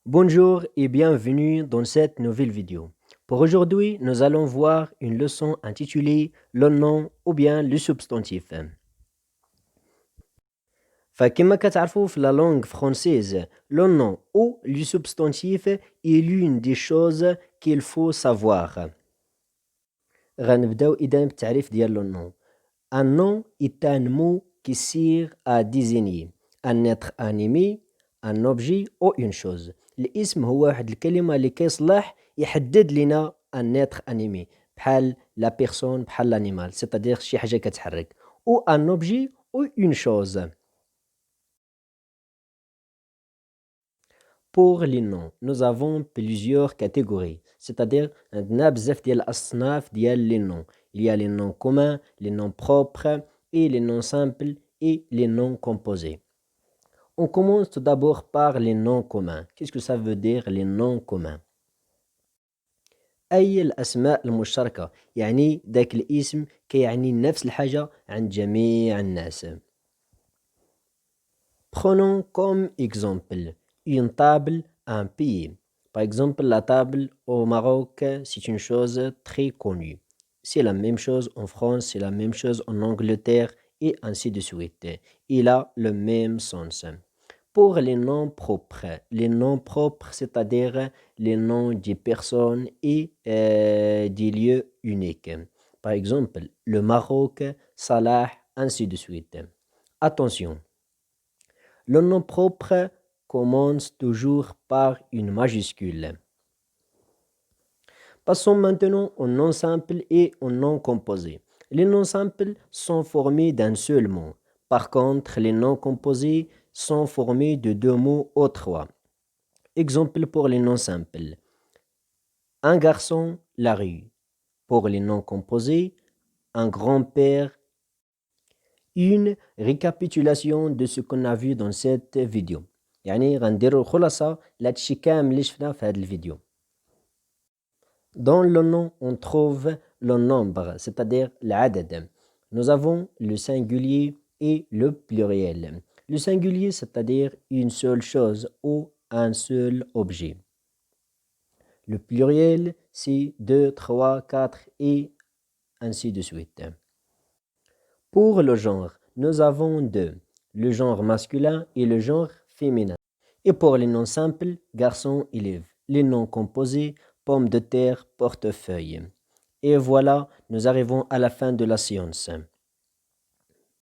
Bonjour et bienvenue dans cette nouvelle vidéo. Pour aujourd'hui, nous allons voir une leçon intitulée le nom ou bien le substantif. فكما كتعرفوا في la langue française, le nom ou le substantif est l'une des choses qu'il faut savoir. غنبداو إذا بالتعريف ديال le nom. Un nom est un mot qui sert à désigner un être animé, un objet ou une chose. الاسم هو واحد الكلمة اللي كيصلح يحدد لنا un être animé بحال la personne بحال l'animal c'est-à-dire شي حاجة كتحرك ou un objet ou une chose. Pour les noms, nous avons plusieurs catégories, c'est-à-dire عندنا بزاف ديال الأصناف ديال les noms. Il y a les noms communs, les noms propres et les noms simples et les noms composés. On commence tout d'abord par les noms communs. Qu'est-ce que ça veut dire les noms communs? أي الأسماء المشتركة يعني ذاك الاسم كيعني نفس الحاجة عند جميع الناس. Prenons comme exemple une table, un pays. Par exemple, la table au Maroc, c'est une chose très connue. C'est la même chose en France, c'est la même chose en Angleterre et ainsi de suite. Il a le même sens. Pour les noms propres, c'est-à-dire les noms des personnes et des lieux uniques. Par exemple, le Maroc, Salah, ainsi de suite. Attention, le nom propre commence toujours par une majuscule. Passons maintenant aux noms simples et aux noms composés. Les noms simples sont formés d'un seul mot. Par contre, les noms composés sont formés de deux mots ou trois. Exemple pour les noms simples. Un garçon, la rue. Pour les noms composés, un grand-père. Une récapitulation de ce qu'on a vu dans cette vidéo. يعني غنديرو الخلاصة لهادشي كامل اللي شفنا في هاد الفيديو. Dans le nom, on trouve le nombre, c'est-à-dire العدد. Nous avons le singulier et le pluriel. Le singulier, c'est-à-dire une seule chose ou un seul objet. Le pluriel, c'est 2, 3, 4 et ainsi de suite. Pour le genre, nous avons deux, le genre masculin et le genre féminin. Et pour les noms simples, garçon, élève. Les noms composés, pomme de terre, portefeuille. Et voilà, nous arrivons à la fin de la séance.